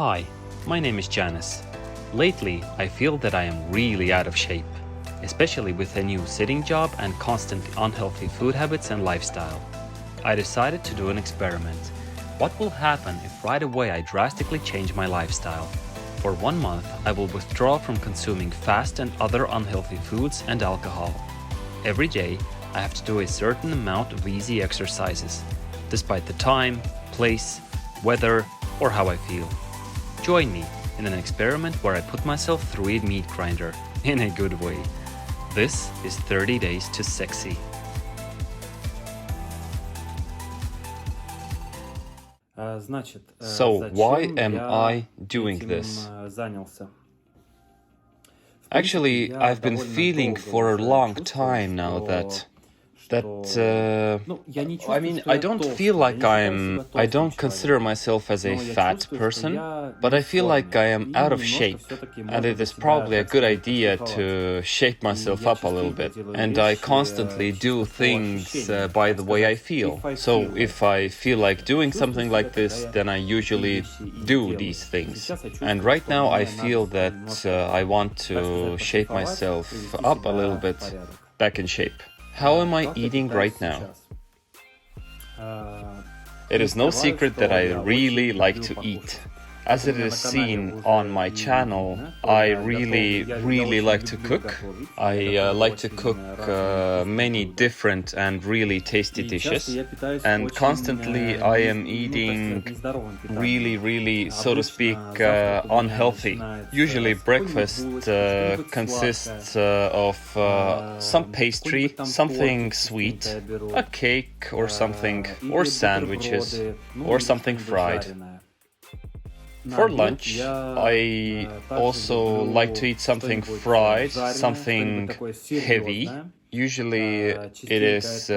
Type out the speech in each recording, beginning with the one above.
Hi, my name is Janis. Lately, I feel that I am really out of shape, especially with a new sitting job and constantly unhealthy food habits and lifestyle. I decided to do an experiment. What will happen if right away I drastically change my lifestyle? For 1 month, I will withdraw from consuming fast and other unhealthy foods and alcohol. Every day, I have to do a certain amount of easy exercises, despite the time, place, weather, or how I feel. Join me in an experiment where I put myself through a meat grinder, in a good way. This is 30 Days to Sexy. So why am I doing this? Actually, I've been feeling for a long time now that I don't feel like I don't consider myself as a fat person, but I feel like I am out of shape, and it is probably a good idea to shape myself up a little bit. And I constantly do things by the way I feel. So if I feel like doing something like this, then I usually do these things. And right now I feel that I want to shape myself up a little bit, back in shape. How am I eating right now? It is no secret that I really like to eat. As it is seen on my channel, I really like to cook. I like to cook many different and really tasty dishes. And constantly I am eating really, so to speak, unhealthy. Usually breakfast consists of some pastry, something sweet, a cake or something, or sandwiches, or something fried. For lunch, I also like to eat something fried, something heavy. Usually it is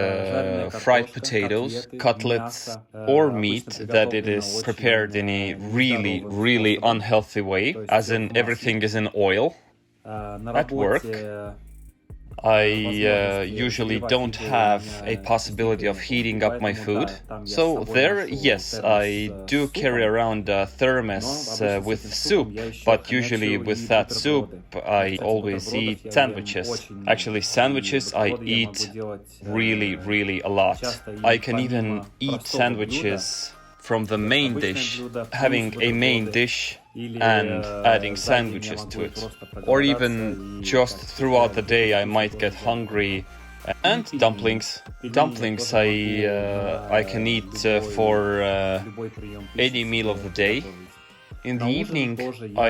fried potatoes, cutlets, or meat that it is prepared in a really unhealthy way, as in everything is in oil. At work, I usually don't have a possibility of heating up my food. So there, yes, I do carry around a thermos with soup, but usually with that soup I always eat sandwiches. Actually, sandwiches I eat really a lot. I can even eat sandwiches from the main dish, having a main dish and adding sandwiches to it. Or even just throughout the day I might get hungry. And dumplings. Dumplings I can eat for any meal of the day. In the evening, I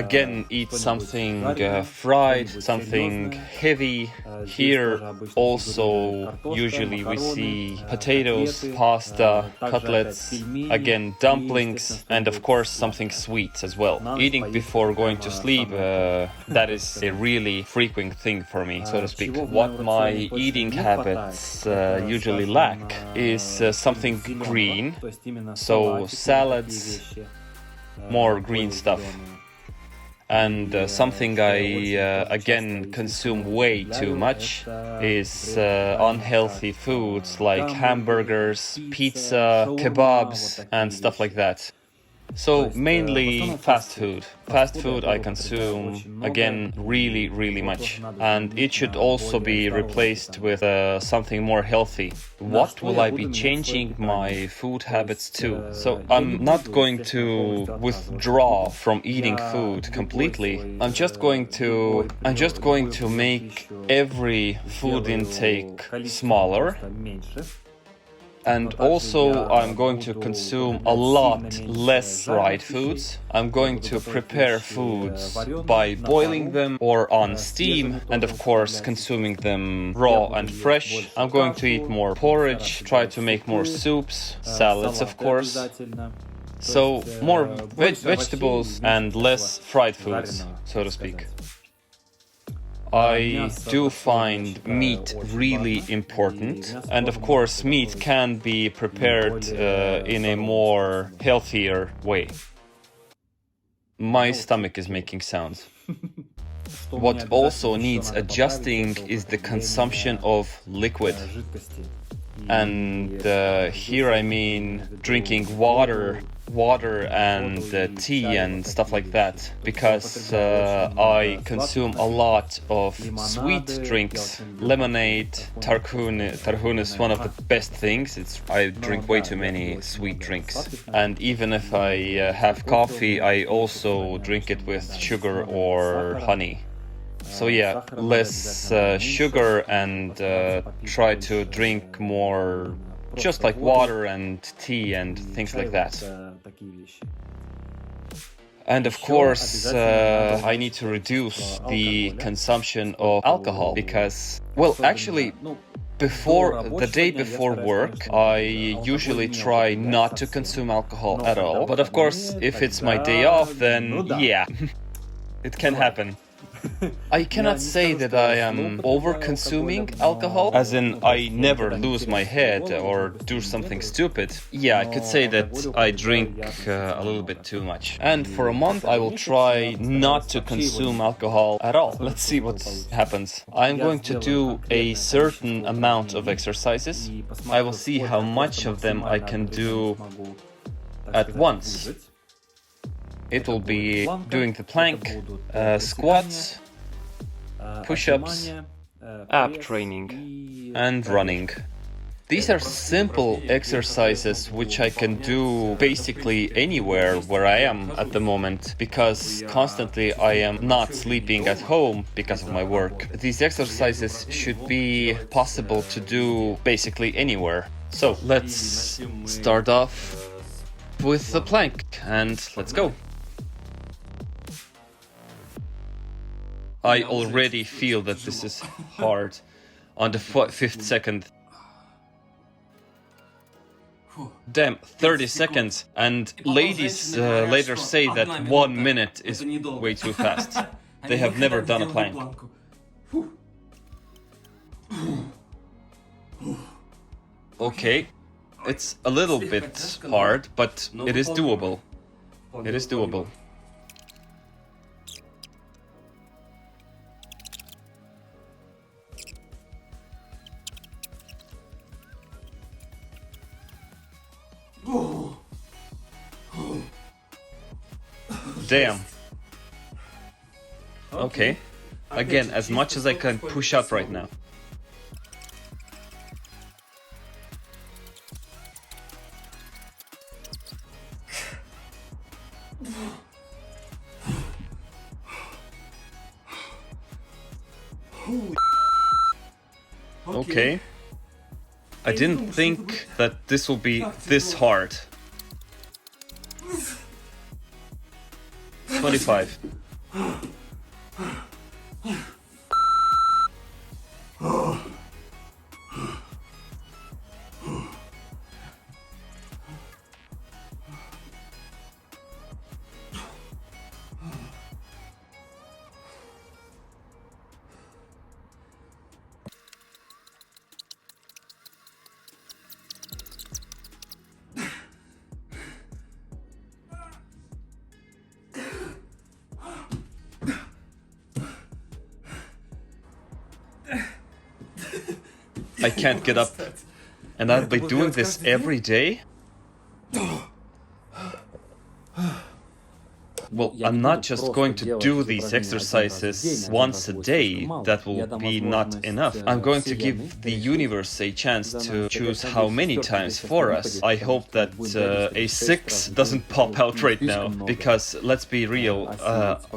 again eat something fried, something heavy. Here also usually we see potatoes, pasta, cutlets, again dumplings, and of course something sweet as well. Eating before going to sleep, that is a really frequent thing for me, so to speak. What my eating habits usually lack is something green, so salads, more green stuff. And something I again consume way too much is unhealthy foods like hamburgers, pizza, kebabs, and stuff like that. So mainly fast food. Fast food I consume again really much, and it should also be replaced with something more healthy. What will I be changing my food habits to? So I'm not going to withdraw from eating food completely. I'm just going to make every food intake smaller. And also I'm going to consume a lot less fried foods. I'm going to prepare foods by boiling them or on steam, and of course consuming them raw and fresh. I'm going to eat more porridge, try to make more soups, salads of course. So more vegetables and less fried foods, so to speak. I do find meat really important, and of course meat can be prepared in a more healthier way. My stomach is making sounds. What also needs adjusting is the consumption of liquid. And here I mean drinking water and tea and stuff like that, because I consume a lot of sweet drinks. Lemonade, tarhun is one of the best things. I drink way too many sweet drinks. And even if I have coffee, I also drink it with sugar or honey. So yeah, less sugar and try to drink more just like water and tea and things like that. And of course, I need to reduce the consumption of alcohol because, well, actually, the day before work, I usually try not to consume alcohol at all. But of course, if it's my day off, then yeah, it can happen. I cannot say that I am over-consuming alcohol, as in I never lose my head or do something stupid. Yeah, I could say that I drink a little bit too much. And for a month I will try not to consume alcohol at all. Let's see what happens. I'm going to do a certain amount of exercises. I will see how much of them I can do at once. It will be doing the plank, squats, push-ups, ab training, and running. These are simple exercises which I can do basically anywhere where I am at the moment, because constantly I am not sleeping at home because of my work. These exercises should be possible to do basically anywhere. So let's start off with the plank and let's go. I already feel that this is hard on the 5th second. Damn, 30 seconds. And ladies later say that 1 minute is way too fast. They have never done a plank. Okay, it's a little bit hard, but it is doable. It is doable. Damn. Okay. Again, as much as I can push up right now. Okay. I didn't think that this will be this hard. 25. I can't get up. And I'll be doing this every day? Well, I'm not just going to do these exercises once a day. That will be not enough. I'm going to give the universe a chance to choose how many times for us. I hope that a 6 doesn't pop out right now, because let's be real,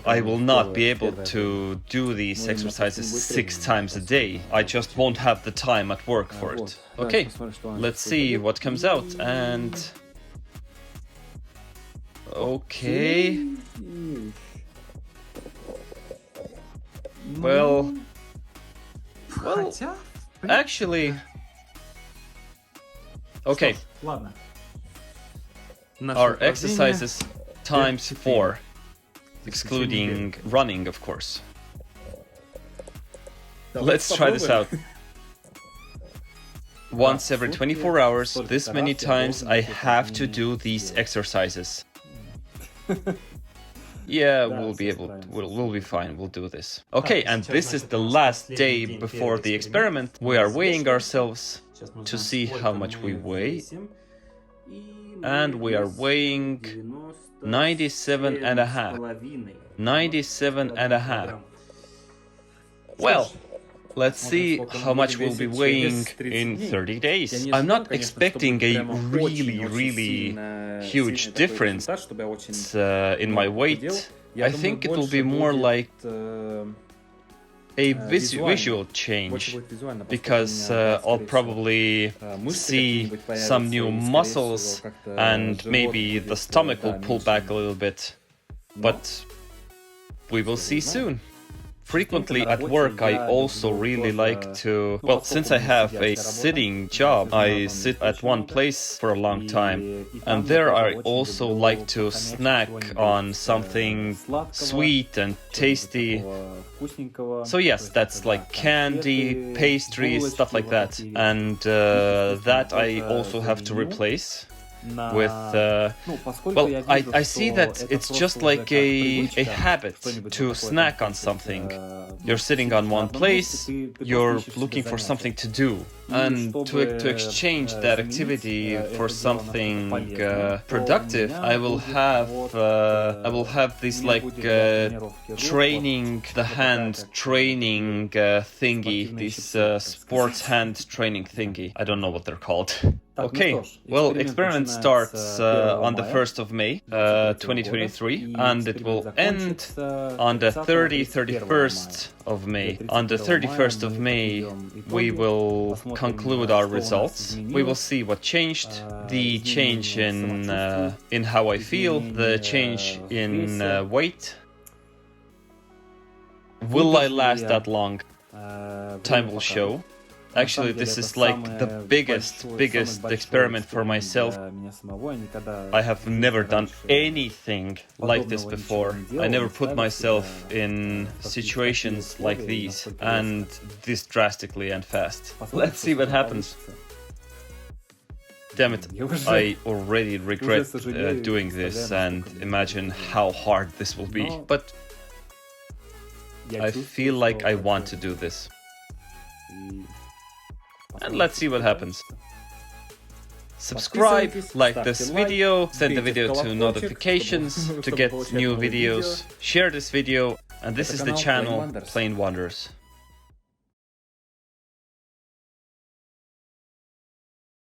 I will not be able to do these exercises 6 times a day. I just won't have the time at work for it. Okay, let's see what comes out. And okay. Well, actually, okay. Our exercises times 4, excluding running, of course. Let's try this out. Once every 24 hours, this many times I have to do these exercises. Yeah, we'll be able to, we'll be fine, we'll do this. Okay, and this is the last day before the experiment. We are weighing ourselves. to see how much we weigh. And we are weighing 97 and a half. 97 and a half. Well, let's see how much we'll be weighing in 30 days. I'm not expecting a really huge difference in my weight. I think it will be more like a visual change, because I'll probably see some new muscles and maybe the stomach will pull back a little bit. But we will see soon. Frequently at work, I also really like to, well, since I have a sitting job, I sit at one place for a long time, and there I also like to snack on something sweet and tasty. So yes, that's like candy, pastries, stuff like that, and that I also have to replace with well, I see that it's just like a habit to snack on something. You're sitting on one place, you're looking for something to do, and to exchange that activity for something productive, I will have this like training the hand training thingy, this sports hand training thingy. I don't know what they're called. Okay, well, experiment starts on the 1st of May, 2023, and it will end on the 31st of May. On the 31st of May, we will conclude our results. We will see what changed, the change in how I feel, the change in weight. Will I last that long? Time will show. Actually, this is like the biggest experiment for myself. I have never done anything like this before. I never put myself in situations like these, and this drastically and fast. Let's see what happens. Damn it, I already regret doing this, and imagine how hard this will be. But I feel like I want to do this. And let's see what happens. Subscribe, like this video, send the video to notifications to get new videos, share this video, and this is the channel Plain Wonders.